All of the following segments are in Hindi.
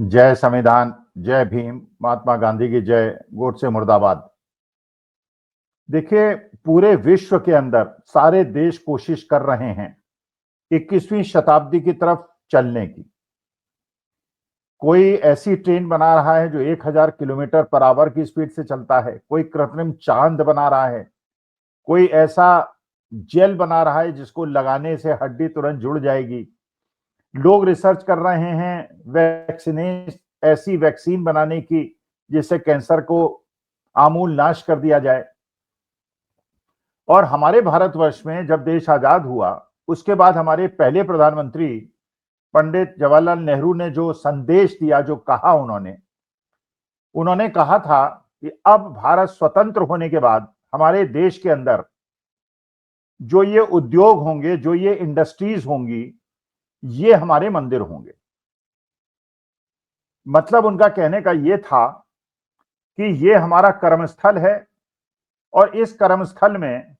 जय संविधान, जय भीम, महात्मा गांधी की जय, गोडसे मुर्दाबाद। देखिए, पूरे विश्व के अंदर सारे देश कोशिश कर रहे हैं 21वीं शताब्दी की तरफ चलने की। कोई ऐसी ट्रेन बना रहा है जो 1000 किलोमीटर पर आवर की स्पीड से चलता है, कोई कृत्रिम चांद बना रहा है, कोई ऐसा जेल बना रहा है जिसको लगाने से हड्डी तुरंत जुड़ जाएगी। लोग रिसर्च कर रहे हैं ऐसी वैक्सीन बनाने की जिससे कैंसर को आमूल नाश कर दिया जाए। और हमारे भारतवर्ष में जब देश आजाद हुआ, उसके बाद हमारे पहले प्रधानमंत्री पंडित जवाहरलाल नेहरू ने जो संदेश दिया, जो कहा उन्होंने कहा था कि अब भारत स्वतंत्र होने के बाद हमारे देश के अंदर जो ये उद्योग होंगे, जो ये इंडस्ट्रीज होंगी, ये हमारे मंदिर होंगे। मतलब उनका कहने का ये था कि ये हमारा कर्मस्थल है और इस कर्मस्थल में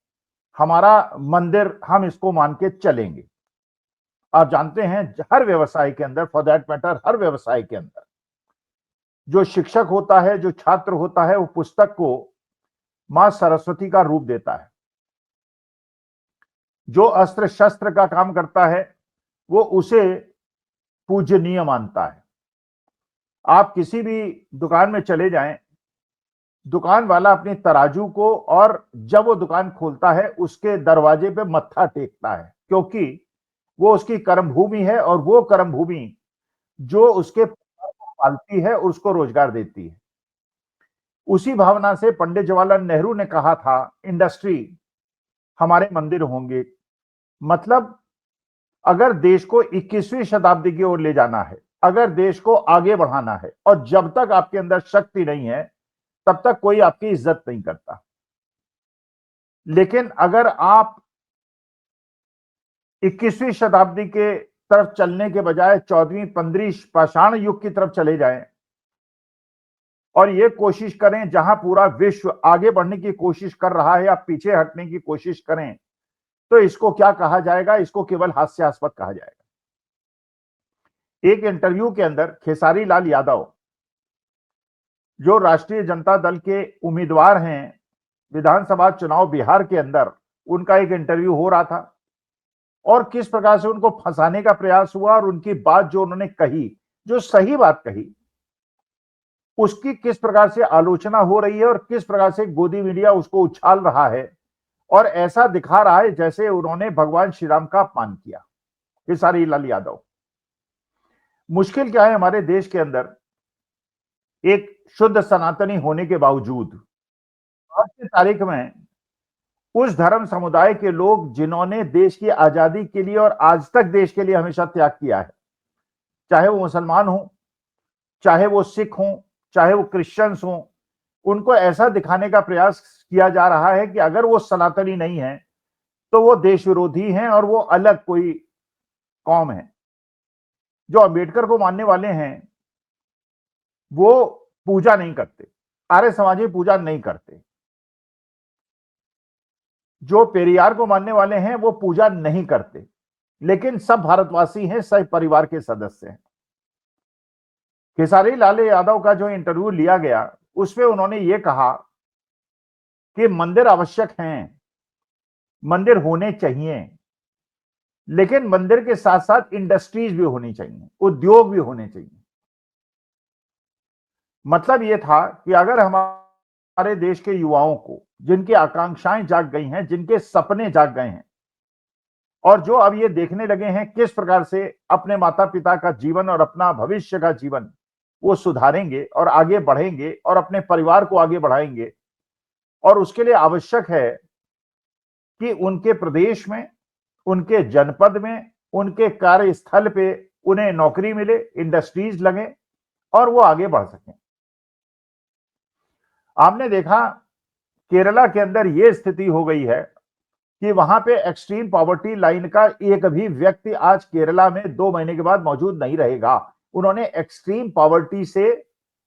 हमारा मंदिर, हम इसको मान के चलेंगे। आप जानते हैं, हर व्यवसाय के अंदर, फॉर दैट मैटर हर व्यवसाय के अंदर जो शिक्षक होता है, जो छात्र होता है, वो पुस्तक को मां सरस्वती का रूप देता है। जो अस्त्र शस्त्र का काम करता है वो उसे पूजनीय मानता है। आप किसी भी दुकान में चले जाएं, दुकान वाला अपनी तराजू को, और जब वो दुकान खोलता है उसके दरवाजे पे मत्था टेकता है, क्योंकि वो उसकी कर्मभूमि है और वो कर्मभूमि जो उसके परिवार को पालती है, उसको रोजगार देती है। उसी भावना से पंडित जवाहरलाल नेहरू ने कहा था, इंडस्ट्री हमारे मंदिर होंगे। मतलब अगर देश को 21वीं शताब्दी की ओर ले जाना है, अगर देश को आगे बढ़ाना है, और जब तक आपके अंदर शक्ति नहीं है तब तक कोई आपकी इज्जत नहीं करता। लेकिन अगर आप 21वीं शताब्दी के तरफ चलने के बजाय 14वीं 15वीं पाषाण युग की तरफ चले जाएं और ये कोशिश करें, जहां पूरा विश्व आगे बढ़ने की कोशिश कर रहा है, आप पीछे हटने की कोशिश करें, तो इसको क्या कहा जाएगा? इसको केवल हास्यास्पद कहा जाएगा। एक इंटरव्यू के अंदर खेसारी लाल यादव, जो राष्ट्रीय जनता दल के उम्मीदवार हैं विधानसभा चुनाव बिहार के अंदर, उनका एक इंटरव्यू हो रहा था और किस प्रकार से उनको फंसाने का प्रयास हुआ, और उनकी बात जो उन्होंने कही, जो सही बात कही, उसकी किस प्रकार से आलोचना हो रही है और किस प्रकार से गोदी मीडिया उसको उछाल रहा है और ऐसा दिखा रहा है जैसे उन्होंने भगवान श्री राम का अपमान किया। खेसारी लाल यादव, मुश्किल क्या है हमारे देश के अंदर, एक शुद्ध सनातनी होने के बावजूद आज की तारीख में उस धर्म समुदाय के लोग जिन्होंने देश की आजादी के लिए और आज तक देश के लिए हमेशा त्याग किया है, चाहे वो मुसलमान हो, चाहे वो सिख हो, चाहे वो क्रिश्चियंस हो, उनको ऐसा दिखाने का प्रयास किया जा रहा है कि अगर वो सनातनी नहीं है तो वो देश विरोधी हैं और वो अलग कोई कौम है। जो अंबेडकर को मानने वाले हैं वो पूजा नहीं करते, आर्य समाजी पूजा नहीं करते। जो पेरियार को मानने वाले हैं वो पूजा नहीं करते, लेकिन सब भारतवासी हैं, सब परिवार के सदस्य हैं। खेसारी लाल यादव का जो इंटरव्यू लिया गया, उसमें उन्होंने ये कहा कि मंदिर आवश्यक हैं, मंदिर होने चाहिए, लेकिन मंदिर के साथ साथ इंडस्ट्रीज भी होनी चाहिए, उद्योग भी होने चाहिए। मतलब यह था कि अगर हमारे देश के युवाओं को, जिनकी आकांक्षाएं जाग गई हैं, जिनके सपने जाग गए हैं, और जो अब ये देखने लगे हैं किस प्रकार से अपने माता पिता का जीवन और अपना भविष्य का जीवन वो सुधारेंगे और आगे बढ़ेंगे और अपने परिवार को आगे बढ़ाएंगे, और उसके लिए आवश्यक है कि उनके प्रदेश में, उनके जनपद में, उनके कार्यस्थल पे उन्हें नौकरी मिले, इंडस्ट्रीज लगे और वो आगे बढ़ सकें। आपने देखा केरला के अंदर ये स्थिति हो गई है कि वहां पे एक्सट्रीम पॉवर्टी लाइन का एक भी व्यक्ति आज केरला में 2 महीने के बाद मौजूद नहीं रहेगा। उन्होंने एक्सट्रीम पॉवर्टी से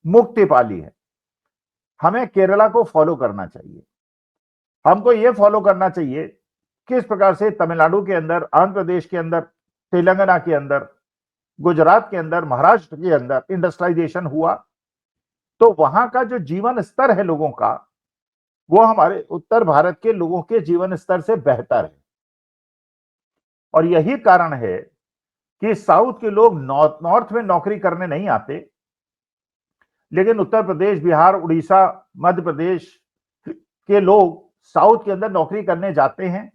मुक्ति पा ली है। हमें केरला को फॉलो करना चाहिए, हमको यह फॉलो करना चाहिए किस प्रकार से तमिलनाडु के अंदर, आंध्र प्रदेश के अंदर, तेलंगाना के अंदर गुजरात के अंदर, महाराष्ट्र के अंदर इंडस्ट्रियलाइजेशन हुआ, तो वहां का जो जीवन स्तर है लोगों का, वो हमारे उत्तर भारत के लोगों के जीवन स्तर से बेहतर है। और यही कारण है कि साउथ के लोग नॉर्थ में नौकरी करने नहीं आते, लेकिन उत्तर प्रदेश, बिहार, उड़ीसा, मध्य प्रदेश के लोग साउथ के अंदर नौकरी करने जाते हैं।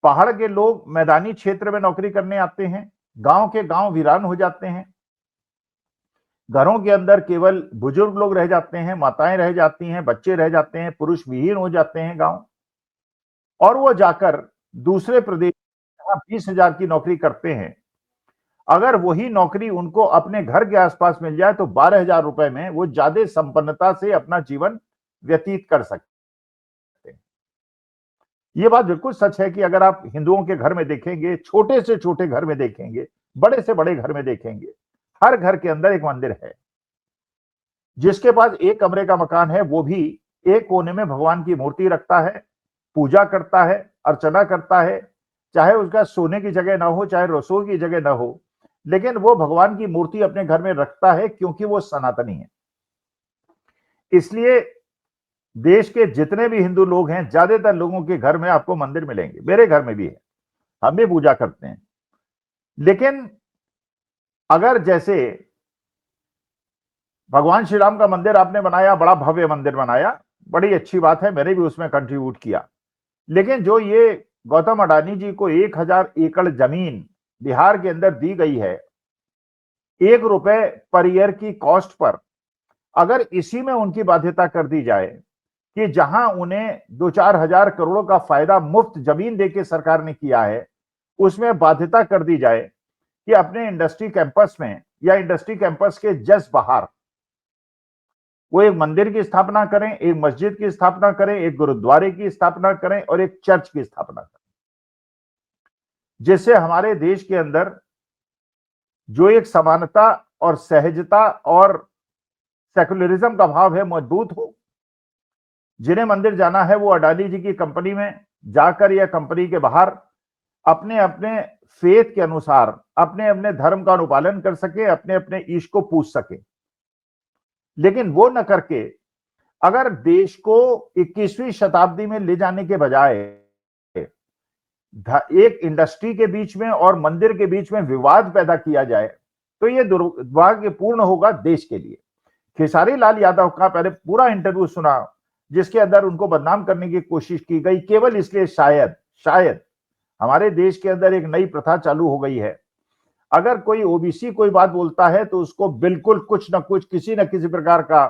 पहाड़ के लोग मैदानी क्षेत्र में नौकरी करने आते हैं। गांव के गांव वीरान हो जाते हैं। घरों के अंदर केवल बुजुर्ग लोग रह जाते हैं, माताएं रह जाती हैं, बच्चे रह जाते हैं, पुरुष विहीन हो जाते हैं गांव। और वो जाकर दूसरे प्रदेश जहां 20,000 की नौकरी करते हैं, अगर वही नौकरी उनको अपने घर के आसपास मिल जाए तो 12,000 रुपए में वो ज्यादा संपन्नता से अपना जीवन व्यतीत कर सकते हैं। ये बात बिल्कुल सच है कि अगर आप हिंदुओं के घर में देखेंगे, छोटे से छोटे घर में देखेंगे, बड़े से बड़े घर में देखेंगे, हर घर के अंदर एक मंदिर है। जिसके पास एक कमरे का मकान है, वो भी एक कोने में भगवान की मूर्ति रखता है, पूजा करता है, अर्चना करता है। चाहे उसका सोने की जगह ना हो, चाहे रसोई की जगह ना हो, लेकिन वो भगवान की मूर्ति अपने घर में रखता है, क्योंकि वो सनातनी है। इसलिए देश के जितने भी हिंदू लोग हैं, ज्यादातर लोगों के घर में आपको मंदिर मिलेंगे। मेरे घर में भी है, हम भी पूजा करते हैं। लेकिन अगर जैसे भगवान श्री राम का मंदिर आपने बनाया, बड़ा भव्य मंदिर बनाया, बड़ी अच्छी बात है, मैंने भी उसमें कंट्रीब्यूट किया। लेकिन जो ये गौतम अडानी जी को 1,000 एकड़ जमीन बिहार के अंदर दी गई है, ₹1 पर ईयर की कॉस्ट पर, अगर इसी में उनकी बाध्यता कर दी जाए कि जहां उन्हें 2-4 हजार करोड़ों का फायदा मुफ्त जमीन देके सरकार ने किया है, उसमें बाध्यता कर दी जाए कि अपने इंडस्ट्री कैंपस में या इंडस्ट्री कैंपस के जस्ट बाहर वो एक मंदिर की स्थापना करें, एक मस्जिद की स्थापना करें, एक गुरुद्वारे की स्थापना करें और एक चर्च की स्थापना करें, जिससे हमारे देश के अंदर जो एक समानता और सहजता और सेकुलरिज्म का भाव है, मजबूत हो। जिन्हें मंदिर जाना है वो अडानी जी की कंपनी में जाकर या कंपनी के बाहर अपने अपने फेथ के अनुसार अपने अपने धर्म का अनुपालन कर सके, अपने अपने ईश को पूछ सके। लेकिन वो न करके अगर देश को 21वीं शताब्दी में ले जाने के बजाय एक इंडस्ट्री के बीच में और मंदिर के बीच में विवाद पैदा किया जाए, तो ये दुर्भाग्यपूर्ण होगा देश के लिए। खेसारी लाल यादव का पहले पूरा इंटरव्यू सुना, जिसके अंदर उनको बदनाम करने की कोशिश की गई, केवल इसलिए शायद हमारे देश के अंदर एक नई प्रथा चालू हो गई है। अगर कोई ओबीसी कोई बात बोलता है तो उसको बिल्कुल कुछ न कुछ, किसी न किसी प्रकार का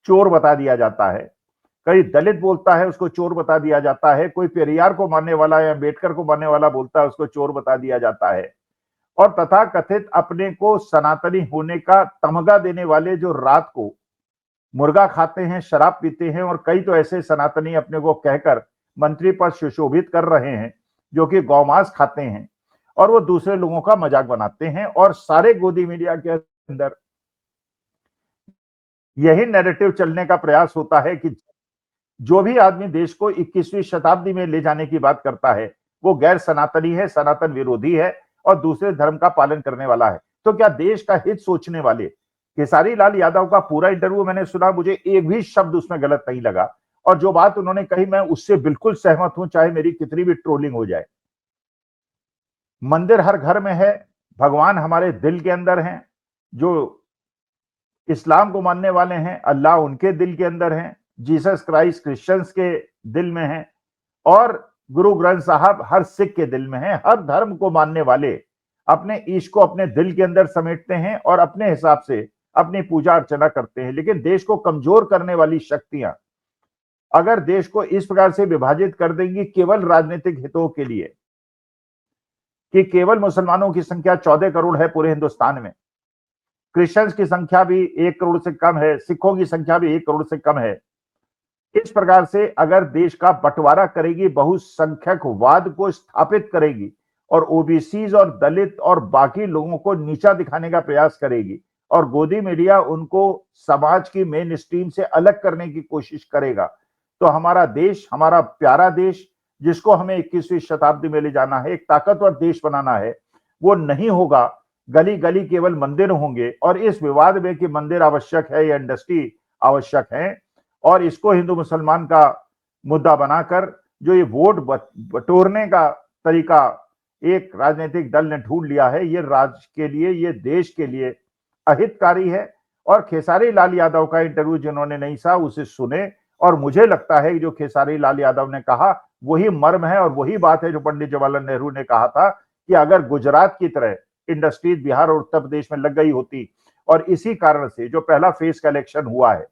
चोर बता दिया जाता है। कोई दलित बोलता है, उसको चोर बता दिया जाता है। कोई पेरियार को मानने वाला या अम्बेडकर को मानने वाला बोलता है, उसको चोर बता दिया जाता है। और तथाकथित अपने को सनातनी होने का तमगा देने वाले जो रात को मुर्गा खाते हैं, शराब पीते हैं, और कई तो ऐसे सनातनी अपने को कहकर मंत्री पद सुशोभित कर रहे हैं जो कि गौमांस खाते हैं, और वो दूसरे लोगों का मजाक बनाते हैं। और सारे गोदी मीडिया के अंदर यही नैरेटिव चलने का प्रयास होता है कि जो भी आदमी देश को 21वीं शताब्दी में ले जाने की बात करता है वो गैर सनातनी है, सनातन विरोधी है और दूसरे धर्म का पालन करने वाला है। तो क्या देश का हित सोचने वाले खेसारी लाल यादव का पूरा इंटरव्यू मैंने सुना, मुझे एक भी शब्द उसमें गलत नहीं लगा। और जो बात उन्होंने कही मैं उससे बिल्कुल सहमत हूं, चाहे मेरी कितनी भी ट्रोलिंग हो जाए। मंदिर हर घर में है, भगवान हमारे दिल के अंदर हैं। जो इस्लाम को मानने वाले हैं, अल्लाह उनके दिल के अंदर हैं, जीसस क्राइस्ट क्रिश्चियंस के दिल में है, और गुरु ग्रंथ साहब हर सिख के दिल में है। हर धर्म को मानने वाले अपने ईश को अपने दिल के अंदर समेटते हैं और अपने हिसाब से अपनी पूजा अर्चना करते हैं। लेकिन देश को कमजोर करने वाली शक्तियां अगर देश को इस प्रकार से विभाजित कर देंगी केवल राजनीतिक हितों के लिए, कि केवल मुसलमानों की संख्या 14 करोड़ है पूरे हिंदुस्तान में, क्रिश्चियंस की संख्या भी 1 करोड़ से कम है, सिखों की संख्या भी 1 करोड़ से कम है। इस प्रकार से अगर देश का बंटवारा करेगी, बहुसंख्यकवाद को स्थापित करेगी और ओबीसीज और दलित और बाकी लोगों को नीचा दिखाने का प्रयास करेगी, और गोदी मीडिया उनको समाज की मेन स्ट्रीम से अलग करने की कोशिश करेगा, तो हमारा देश, हमारा प्यारा देश, जिसको हमें 21वीं शताब्दी में ले जाना है, एक ताकतवर देश बनाना है, वो नहीं होगा गली गली केवल मंदिर होंगे और इस विवाद में कि मंदिर आवश्यक है या इंडस्ट्री आवश्यक है, और इसको हिंदू मुसलमान का मुद्दा बनाकर जो ये वोट बटोरने का तरीका एक राजनीतिक दल ने ढूंढ लिया है, ये राज्य के लिए, ये देश के लिए अहितकारी है। और खेसारी लाल यादव का इंटरव्यू जिन्होंने नहीं सा उसे सुने, और मुझे लगता है कि जो खेसारी लाल यादव ने कहा वही मर्म है और वही बात है जो पंडित जवाहरलाल नेहरू ने कहा था कि अगर गुजरात की तरह इंडस्ट्रीज बिहार और उत्तर प्रदेश में लग गई होती, और इसी कारण से जो पहला फेस का इलेक्शन हुआ है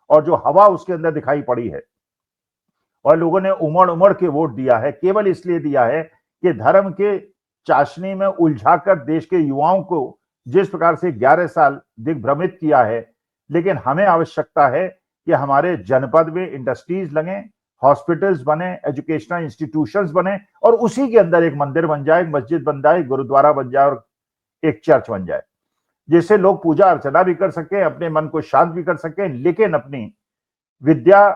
और जो हवा उसके अंदर दिखाई पड़ी है और लोगों ने उमड़ उमड़ के वोट दिया है, केवल इसलिए दिया है कि धर्म के चाशनी में उलझाकर देश के युवाओं को जिस प्रकार से 11 साल दिग्भ्रमित किया है। लेकिन हमें आवश्यकता है कि हमारे जनपद में इंडस्ट्रीज लगे, हॉस्पिटल्स बने, एजुकेशनल इंस्टीट्यूशंस बने, और उसी के अंदर एक मंदिर बन जाए, एक मस्जिद बन जाए, गुरुद्वारा बन जाए और एक चर्च बन जाए, जिससे लोग पूजा अर्चना भी कर सकें, अपने मन को शांत भी कर सकें, लेकिन अपनी विद्या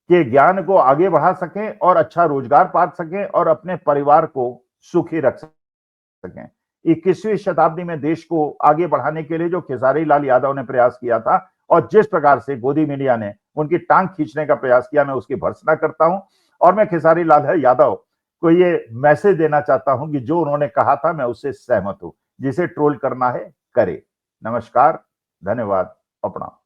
के ज्ञान को आगे बढ़ा सकें और अच्छा रोजगार पा सकें और अपने परिवार को सुखी रख सकें। 21वीं शताब्दी में देश को आगे बढ़ाने के लिए जो खेसारी लाल यादव ने प्रयास किया था और जिस प्रकार से गोदी मीडिया ने उनकी टांग खींचने का प्रयास किया, मैं उसकी भर्त्सना करता हूं। और मैं खेसारी लाल यादव को ये मैसेज देना चाहता हूं कि जो उन्होंने कहा था मैं उससे सहमत हूं। जिसे ट्रोल करना है करे। नमस्कार, धन्यवाद, अपना।